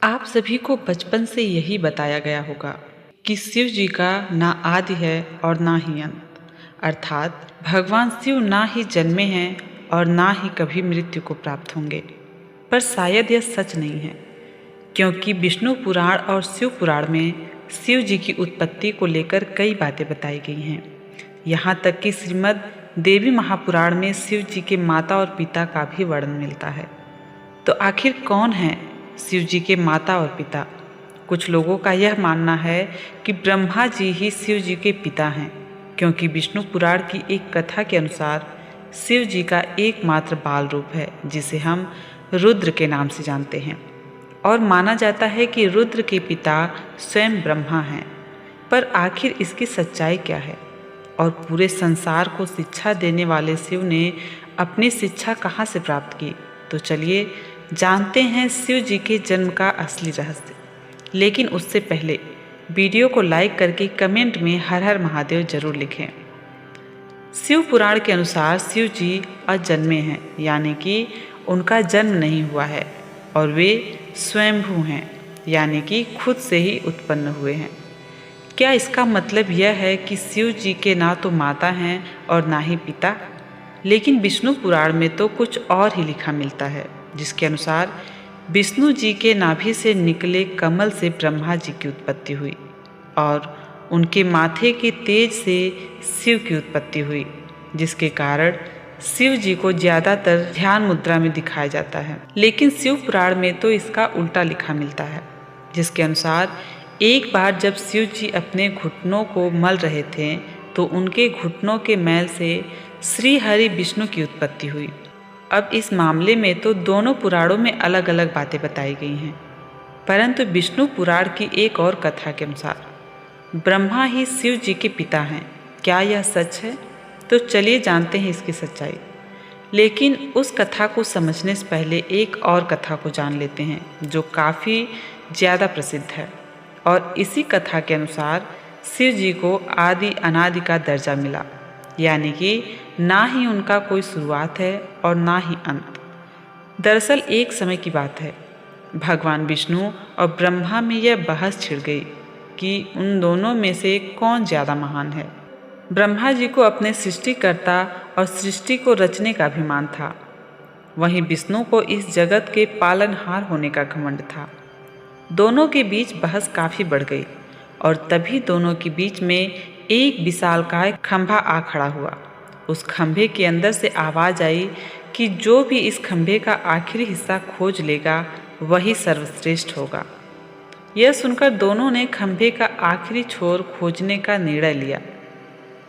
आप सभी को बचपन से यही बताया गया होगा कि शिव जी का ना आदि है और ना ही अंत, अर्थात भगवान शिव ना ही जन्मे हैं और ना ही कभी मृत्यु को प्राप्त होंगे। पर शायद यह सच नहीं है, क्योंकि विष्णु पुराण और शिव पुराण में शिव जी की उत्पत्ति को लेकर कई बातें बताई गई हैं। यहाँ तक कि श्रीमद् देवी महापुराण में शिव जी के माता और पिता का भी वर्णन मिलता है। तो आखिर कौन है शिव जी के माता और पिता? कुछ लोगों का यह मानना है कि ब्रह्मा जी ही शिव जी के पिता हैं, क्योंकि विष्णु पुराण की एक कथा के अनुसार शिव जी का एकमात्र बाल रूप है, जिसे हम रुद्र के नाम से जानते हैं। और माना जाता है कि रुद्र के पिता स्वयं ब्रह्मा हैं। पर आखिर इसकी सच्चाई क्या है? और पूरे संसार को शिक्षा देने वाले शिव ने अपनी शिक्षा कहाँ से प्राप्त की? तो चलिए जानते हैं शिव जी के जन्म का असली रहस्य। लेकिन उससे पहले वीडियो को लाइक करके कमेंट में हर हर महादेव जरूर लिखें। शिव पुराण के अनुसार शिव जी अजन्मे हैं, यानी कि उनका जन्म नहीं हुआ है, और वे स्वयंभू हैं, यानी कि खुद से ही उत्पन्न हुए हैं। क्या इसका मतलब यह है कि शिव जी के ना तो माता हैं और ना ही पिता? लेकिन विष्णु पुराण में तो कुछ और ही लिखा मिलता है, जिसके अनुसार विष्णु जी के नाभि से निकले कमल से ब्रह्मा जी की उत्पत्ति हुई और उनके माथे के तेज से शिव की उत्पत्ति हुई, जिसके कारण शिव जी को ज़्यादातर ध्यान मुद्रा में दिखाया जाता है। लेकिन शिव पुराण में तो इसका उल्टा लिखा मिलता है, जिसके अनुसार एक बार जब शिव जी अपने घुटनों को मल रहे थे तो उनके घुटनों के मैल से श्री हरि विष्णु की उत्पत्ति हुई। अब इस मामले में तो दोनों पुराणों में अलग अलग बातें बताई गई हैं, परंतु विष्णु पुराण की एक और कथा के अनुसार ब्रह्मा ही शिव जी के पिता हैं। क्या यह सच है? तो चलिए जानते हैं इसकी सच्चाई। लेकिन उस कथा को समझने से पहले एक और कथा को जान लेते हैं, जो काफ़ी ज़्यादा प्रसिद्ध है। और इसी कथा के अनुसार शिव जी को आदि अनादि का दर्जा मिला, यानी कि ना ही उनका कोई शुरुआत है और ना ही अंत। दरअसल एक समय की बात है, भगवान विष्णु और ब्रह्मा में यह बहस छिड़ गई कि उन दोनों में से कौन ज़्यादा महान है। ब्रह्मा जी को अपने सृष्टिकर्ता और सृष्टि को रचने का अभिमान था, वहीं विष्णु को इस जगत के पालनहार होने का घमंड था। दोनों के बीच बहस काफ़ी बढ़ गई और तभी दोनों के बीच में एक विशालकाय खंभा आ खड़ा हुआ। उस खंभे के अंदर से आवाज़ आई कि जो भी इस खंभे का आखिरी हिस्सा खोज लेगा वही सर्वश्रेष्ठ होगा। यह सुनकर दोनों ने खंभे का आखिरी छोर खोजने का निर्णय लिया।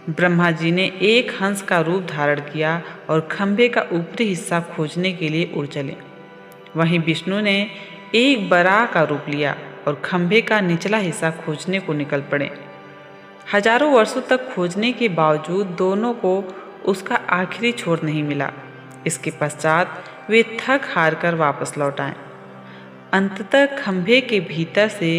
ब्रह्मा जी ने एक हंस का रूप धारण किया और खंभे का ऊपरी हिस्सा खोजने के लिए उड़ चले। वहीं विष्णु ने एक बराह का रूप लिया और खंभे का निचला हिस्सा खोजने को निकल पड़े। हजारों वर्षों तक खोजने के बावजूद दोनों को उसका आखिरी छोर नहीं मिला। इसके पश्चात वे थक हार कर वापस लौट आए। अंततः खंभे के भीतर से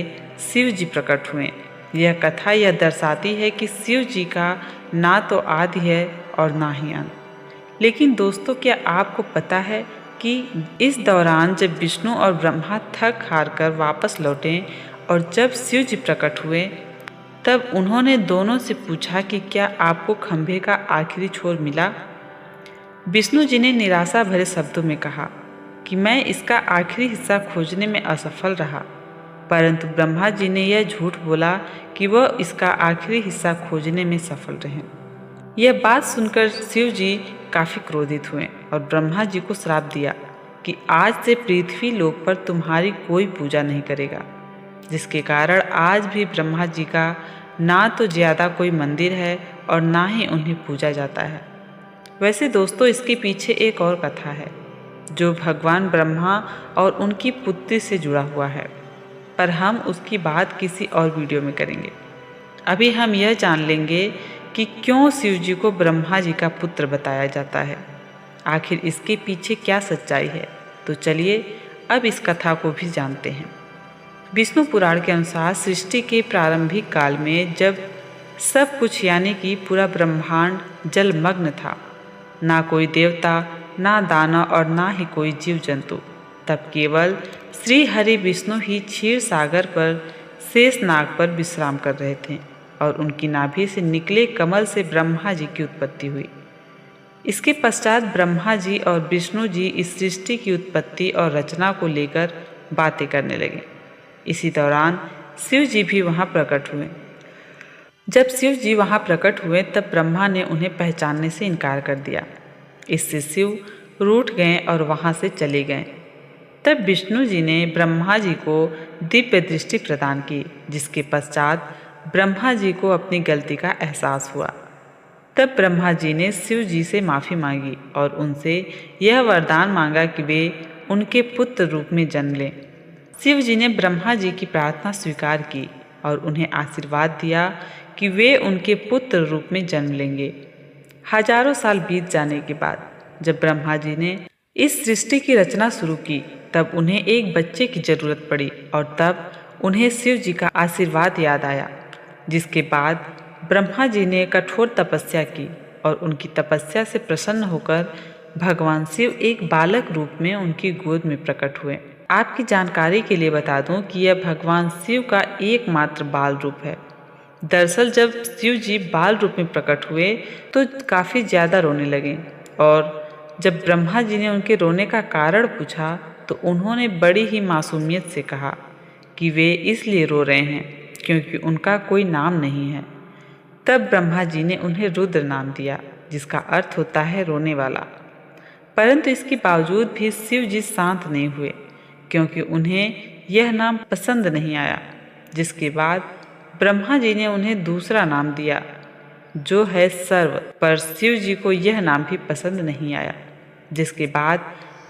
शिव जी प्रकट हुए। यह कथा यह दर्शाती है कि शिव जी का ना तो आदि है और ना ही अंत। लेकिन दोस्तों, क्या आपको पता है कि इस दौरान जब विष्णु और ब्रह्मा थक हार कर वापस लौटे और जब शिव जी प्रकट हुए, तब उन्होंने दोनों से पूछा कि क्या आपको खंभे का आखिरी छोर मिला? विष्णु जी ने निराशा भरे शब्दों में कहा कि मैं इसका आखिरी हिस्सा खोजने में असफल रहा। परंतु ब्रह्मा जी ने यह झूठ बोला कि वह इसका आखिरी हिस्सा खोजने में सफल रहे। यह बात सुनकर शिव जी काफ़ी क्रोधित हुए और ब्रह्मा जी को श्राप दिया कि आज से पृथ्वी लोक पर तुम्हारी कोई पूजा नहीं करेगा, जिसके कारण आज भी ब्रह्मा जी का ना तो ज़्यादा कोई मंदिर है और ना ही उन्हें पूजा जाता है। वैसे दोस्तों, इसके पीछे एक और कथा है जो भगवान ब्रह्मा और उनकी पुत्री से जुड़ा हुआ है, पर हम उसकी बात किसी और वीडियो में करेंगे। अभी हम यह जान लेंगे कि क्यों शिव जी को ब्रह्मा जी का पुत्र बताया जाता है। आखिर इसके पीछे क्या सच्चाई है? तो चलिए अब इस कथा को भी जानते हैं। विष्णु पुराण के अनुसार सृष्टि के प्रारंभिक काल में जब सब कुछ यानी कि पूरा ब्रह्मांड जलमग्न था, ना कोई देवता, ना दानव और ना ही कोई जीव जंतु, तब केवल श्री हरि विष्णु ही क्षीर सागर पर शेषनाग पर विश्राम कर रहे थे और उनकी नाभि से निकले कमल से ब्रह्मा जी की उत्पत्ति हुई। इसके पश्चात ब्रह्मा जी और विष्णु जी इस सृष्टि की उत्पत्ति और रचना को लेकर बातें करने लगे। इसी दौरान शिव जी भी वहाँ प्रकट हुए। जब शिव जी वहाँ प्रकट हुए तब ब्रह्मा ने उन्हें पहचानने से इनकार कर दिया। इससे शिव रूठ गए और वहाँ से चले गए। तब विष्णु जी ने ब्रह्मा जी को दिव्य दृष्टि प्रदान की, जिसके पश्चात ब्रह्मा जी को अपनी गलती का एहसास हुआ। तब ब्रह्मा जी ने शिव जी से माफ़ी मांगी और उनसे यह वरदान मांगा कि वे उनके पुत्र रूप में जन्म लें। शिव जी ने ब्रह्मा जी की प्रार्थना स्वीकार की और उन्हें आशीर्वाद दिया कि वे उनके पुत्र रूप में जन्म लेंगे। हजारों साल बीत जाने के बाद जब ब्रह्मा जी ने इस सृष्टि की रचना शुरू की तब उन्हें एक बच्चे की जरूरत पड़ी और तब उन्हें शिव जी का आशीर्वाद याद आया, जिसके बाद ब्रह्मा जी ने कठोर तपस्या की और उनकी तपस्या से प्रसन्न होकर भगवान शिव एक बालक रूप में उनकी गोद में प्रकट हुए। आपकी जानकारी के लिए बता दूं कि यह भगवान शिव का एकमात्र बाल रूप है। दरअसल जब शिव जी बाल रूप में प्रकट हुए तो काफ़ी ज़्यादा रोने लगे और जब ब्रह्मा जी ने उनके रोने का कारण पूछा तो उन्होंने बड़ी ही मासूमियत से कहा कि वे इसलिए रो रहे हैं क्योंकि उनका कोई नाम नहीं है। तब ब्रह्मा जी ने उन्हें रुद्र नाम दिया, जिसका अर्थ होता है रोने वाला। परंतु इसके बावजूद भी शिव जी शांत नहीं हुए क्योंकि उन्हें यह नाम पसंद नहीं आया, जिसके बाद ब्रह्मा जी ने उन्हें दूसरा नाम दिया जो है सर्व। पर शिव जी को यह नाम भी पसंद नहीं आया, जिसके बाद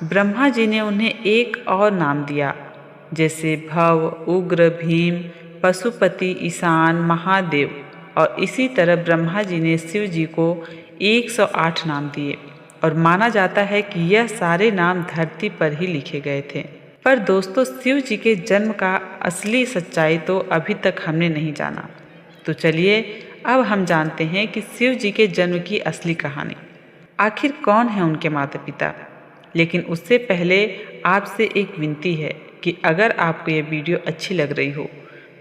ब्रह्मा जी ने उन्हें एक और नाम दिया, जैसे भव, उग्र, भीम, पशुपति, ईशान, महादेव। और इसी तरह ब्रह्मा जी ने शिव जी को 108 नाम दिए और माना जाता है कि यह सारे नाम धरती पर ही लिखे गए थे। पर दोस्तों, शिव जी के जन्म का असली सच्चाई तो अभी तक हमने नहीं जाना। तो चलिए अब हम जानते हैं कि शिव जी के जन्म की असली कहानी। आखिर कौन है उनके माता पिता। लेकिन उससे पहले आपसे एक विनती है कि अगर आपको यह वीडियो अच्छी लग रही हो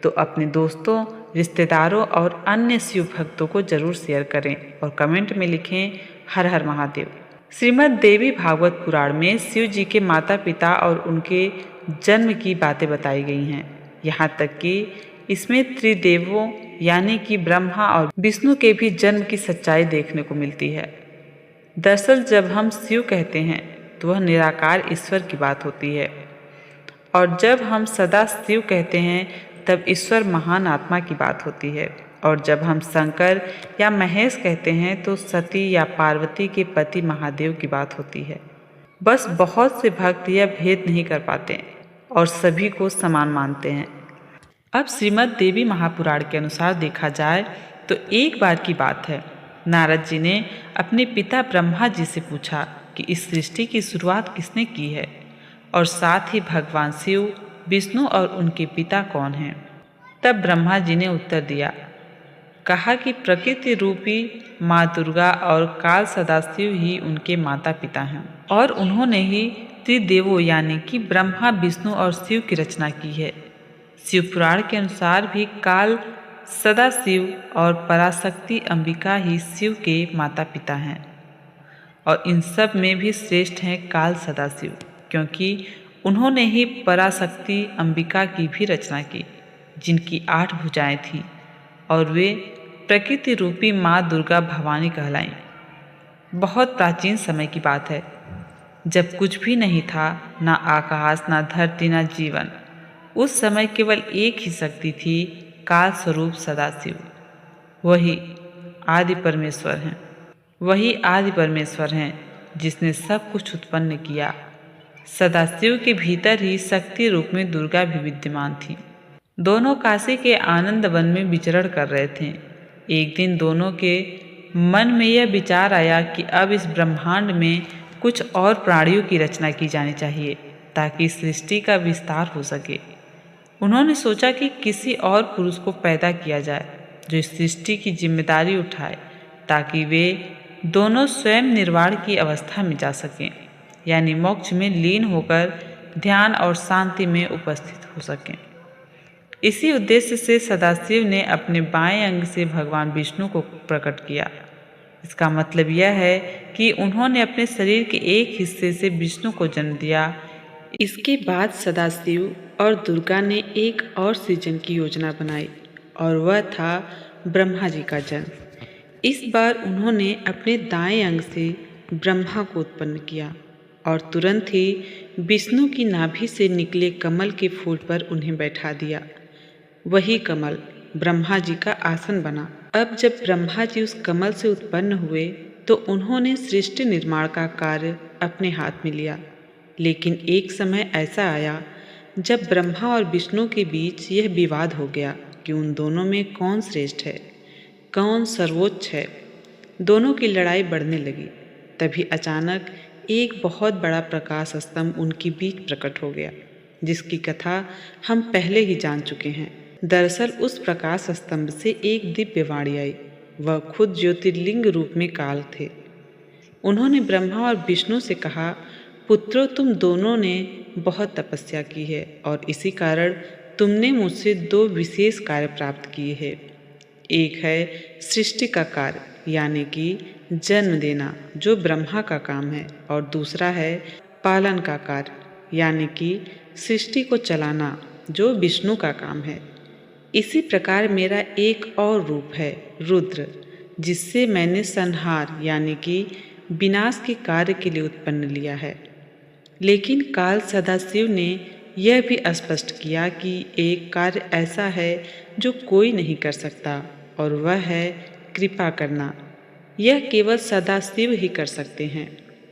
तो अपने दोस्तों, रिश्तेदारों और अन्य शिव भक्तों को जरूर शेयर करें और कमेंट में लिखें हर हर महादेव। श्रीमद् देवी भागवत पुराण में शिव जी के माता पिता और उनके जन्म की बातें बताई गई हैं। यहाँ तक कि इसमें त्रिदेवों यानी कि ब्रह्मा और विष्णु के भी जन्म की सच्चाई देखने को मिलती है। दरअसल जब हम शिव कहते हैं तो वह निराकार ईश्वर की बात होती है और जब हम सदा शिव कहते हैं तब ईश्वर महान आत्मा की बात होती है और जब हम शंकर या महेश कहते हैं तो सती या पार्वती के पति महादेव की बात होती है। बस बहुत से भक्त यह भेद नहीं कर पाते और सभी को समान मानते हैं। अब श्रीमद् देवी महापुराण के अनुसार देखा जाए तो एक बार की बात है, नारद जी ने अपने पिता ब्रह्मा जी से पूछा कि इस सृष्टि की शुरुआत किसने की है और साथ ही भगवान शिव, विष्णु और उनके पिता कौन हैं। तब ब्रह्मा जी ने उत्तर दिया, कहा कि प्रकृति रूपी माँ दुर्गा और काल सदाशिव ही उनके माता पिता हैं और उन्होंने ही त्रिदेवों यानी कि ब्रह्मा, विष्णु और शिव की रचना की है। शिव पुराण के अनुसार भी काल सदाशिव और पराशक्ति अंबिका ही शिव के माता पिता हैं और इन सब में भी श्रेष्ठ हैं काल सदाशिव, क्योंकि उन्होंने ही पराशक्ति अंबिका की भी रचना की, जिनकी 8 भुजाएं थीं और वे प्रकृति रूपी माँ दुर्गा भवानी कहलाईं। बहुत प्राचीन समय की बात है, जब कुछ भी नहीं था, ना आकाश, ना धरती, ना जीवन। उस समय केवल एक ही शक्ति थी, काल स्वरूप सदाशिव। वही आदि परमेश्वर हैं जिसने सब कुछ उत्पन्न किया। सदाशिव के भीतर ही शक्ति रूप में दुर्गा भी विद्यमान थी। दोनों काशी के आनंद वन में विचरण कर रहे थे। एक दिन दोनों के मन में यह विचार आया कि अब इस ब्रह्मांड में कुछ और प्राणियों की रचना की जानी चाहिए ताकि सृष्टि का विस्तार हो सके। उन्होंने सोचा कि किसी और पुरुष को पैदा किया जाए जो इस सृष्टि की जिम्मेदारी उठाए ताकि वे दोनों स्वयं निर्वाण की अवस्था में जा सकें, यानी मोक्ष में लीन होकर ध्यान और शांति में उपस्थित हो सकें। इसी उद्देश्य से सदाशिव ने अपने बाएं अंग से भगवान विष्णु को प्रकट किया। इसका मतलब यह है कि उन्होंने अपने शरीर के एक हिस्से से विष्णु को जन्म दिया। इसके बाद सदाशिव और दुर्गा ने एक और सृजन की योजना बनाई और वह था ब्रह्मा जी का जन्म। इस बार उन्होंने अपने दाएं अंग से ब्रह्मा को उत्पन्न किया और तुरंत ही विष्णु की नाभि से निकले कमल के फूल पर उन्हें बैठा दिया। वही कमल ब्रह्मा जी का आसन बना। अब जब ब्रह्मा जी उस कमल से उत्पन्न हुए तो उन्होंने सृष्टि निर्माण का कार्य अपने हाथ में लिया। लेकिन एक समय ऐसा आया जब ब्रह्मा और विष्णु के बीच यह विवाद हो गया कि उन दोनों में कौन श्रेष्ठ है, कौन सर्वोच्च है। दोनों की लड़ाई बढ़ने लगी। तभी अचानक एक बहुत बड़ा प्रकाश स्तंभ उनके बीच प्रकट हो गया, जिसकी कथा हम पहले ही जान चुके हैं। दरअसल उस प्रकाश स्तंभ से एक दिव्य वाणी आई। वह खुद ज्योतिर्लिंग रूप में काल थे। उन्होंने ब्रह्मा और विष्णु से कहा, पुत्रों, तुम दोनों ने बहुत तपस्या की है और इसी कारण तुमने मुझसे दो विशेष कार्य प्राप्त किए हैं। एक है सृष्टि का कार्य यानी कि जन्म देना, जो ब्रह्मा का काम है, और दूसरा है पालन का कार्य यानी कि सृष्टि को चलाना, जो विष्णु का काम है। इसी प्रकार मेरा एक और रूप है रुद्र, जिससे मैंने संहार यानी कि विनाश के कार्य के लिए उत्पन्न लिया है। लेकिन काल सदाशिव ने यह भी स्पष्ट किया कि एक कार्य ऐसा है जो कोई नहीं कर सकता, और वह है कृपा करना। यह केवल सदाशिव ही कर सकते हैं।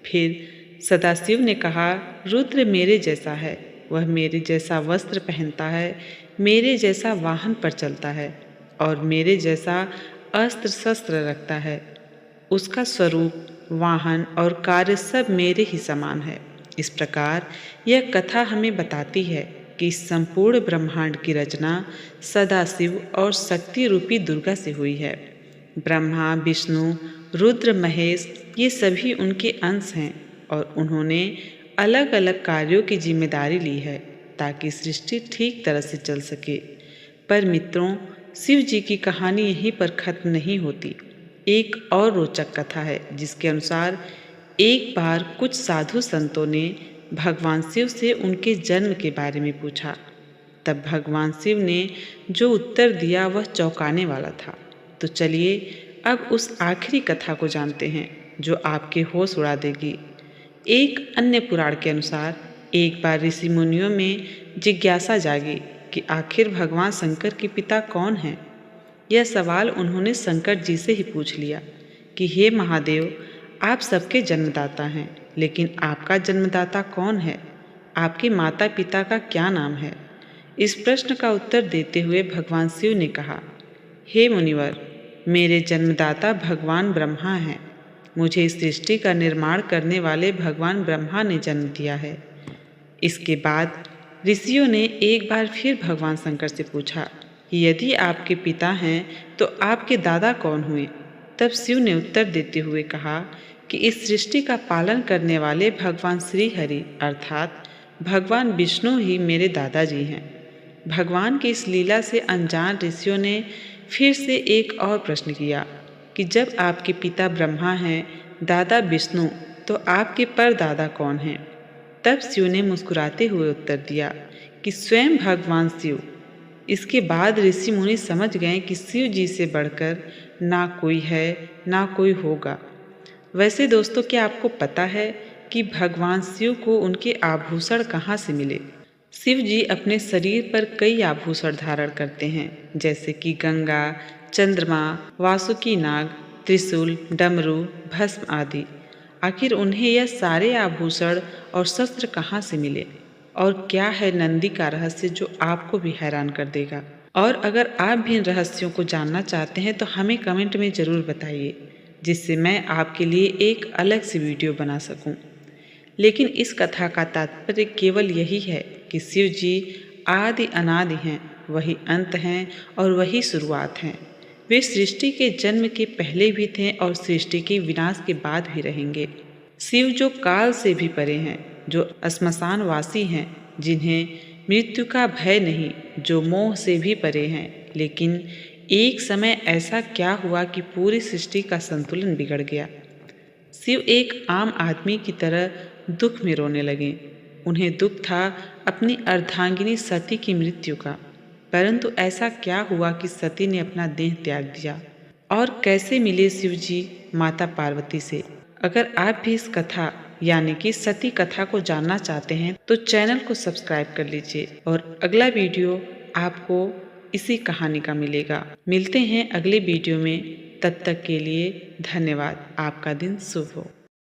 फिर सदाशिव ने कहा, रुद्र मेरे जैसा है, वह मेरे जैसा वस्त्र पहनता है, मेरे जैसा वाहन पर चलता है और मेरे जैसा अस्त्र शस्त्र रखता है। उसका स्वरूप, वाहन और कार्य सब मेरे ही समान है। इस प्रकार यह कथा हमें बताती है कि संपूर्ण ब्रह्मांड की रचना सदाशिव और शक्ति रूपी दुर्गा से हुई है। ब्रह्मा, विष्णु, रुद्र, महेश ये सभी उनके अंश हैं और उन्होंने अलग अलग कार्यों की जिम्मेदारी ली है ताकि सृष्टि ठीक तरह से चल सके। पर मित्रों, शिव जी की कहानी यहीं पर खत्म नहीं होती। एक और रोचक कथा है जिसके अनुसार एक बार कुछ साधु संतों ने भगवान शिव से उनके जन्म के बारे में पूछा। तब भगवान शिव ने जो उत्तर दिया वह चौंकाने वाला था। तो चलिए अब उस आखिरी कथा को जानते हैं जो आपके होश उड़ा देगी। एक अन्य पुराण के अनुसार एक बार ऋषि मुनियों में जिज्ञासा जागी कि आखिर भगवान शंकर के पिता कौन हैं। यह सवाल उन्होंने शंकर जी से ही पूछ लिया कि हे महादेव, आप सबके जन्मदाता हैं, लेकिन आपका जन्मदाता कौन है? आपके माता पिता का क्या नाम है? इस प्रश्न का उत्तर देते हुए भगवान शिव ने कहा, हे मुनिवर, मेरे जन्मदाता भगवान ब्रह्मा हैं। मुझे इस सृष्टि का निर्माण करने वाले भगवान ब्रह्मा ने जन्म दिया है। इसके बाद ऋषियों ने एक बार फिर भगवान शंकर से पूछा कि यदि आपके पिता हैं तो आपके दादा कौन हुए? तब शिव ने उत्तर देते हुए कहा कि इस सृष्टि का पालन करने वाले भगवान श्री हरि अर्थात भगवान विष्णु ही मेरे दादाजी हैं। भगवान की इस लीला से अनजान ऋषियों ने फिर से एक और प्रश्न किया कि जब आपके पिता ब्रह्मा हैं, दादा विष्णु, तो आपके परदादा कौन हैं? तब शिव ने मुस्कुराते हुए उत्तर दिया कि स्वयं भगवान शिव। इसके बाद ऋषि मुनि समझ गए कि शिव जी से बढ़कर ना कोई है ना कोई होगा। वैसे दोस्तों, क्या आपको पता है कि भगवान शिव को उनके आभूषण कहाँ से मिले? शिव जी अपने शरीर पर कई आभूषण धारण करते हैं, जैसे कि गंगा, चंद्रमा, वासुकी नाग, त्रिशूल, डमरू, भस्म आदि। आखिर उन्हें यह सारे आभूषण और शस्त्र कहाँ से मिले? और क्या है नंदी का रहस्य जो आपको भी हैरान कर देगा? और अगर आप भी इन रहस्यों को जानना चाहते हैं तो हमें कमेंट में ज़रूर बताइए, जिससे मैं आपके लिए एक अलग सी वीडियो बना सकूं। लेकिन इस कथा का तात्पर्य केवल यही है कि शिव जी आदि अनादि हैं, वही अंत हैं और वही शुरुआत हैं। वे सृष्टि के जन्म के पहले भी थे और सृष्टि के विनाश के बाद भी रहेंगे। शिव जो काल से भी परे हैं, जो श्मशानवासी हैं, जिन्हें मृत्यु का भय नहीं, जो मोह से भी परे हैं। लेकिन एक समय ऐसा क्या हुआ कि पूरी सृष्टि का संतुलन बिगड़ गया। शिव एक आम आदमी की तरह दुख में रोने लगे। उन्हें दुख था अपनी अर्धांगिनी सती की मृत्यु का। परंतु ऐसा क्या हुआ कि सती ने अपना देह त्याग दिया, और कैसे मिले शिव जी माता पार्वती से। अगर आप भी इस कथा यानी कि सती कथा को जानना चाहते हैं तो चैनल को सब्सक्राइब कर लीजिए, और अगला वीडियो आपको इसी कहानी का मिलेगा। मिलते हैं अगले वीडियो में, तब तक के लिए धन्यवाद। आपका दिन शुभ हो।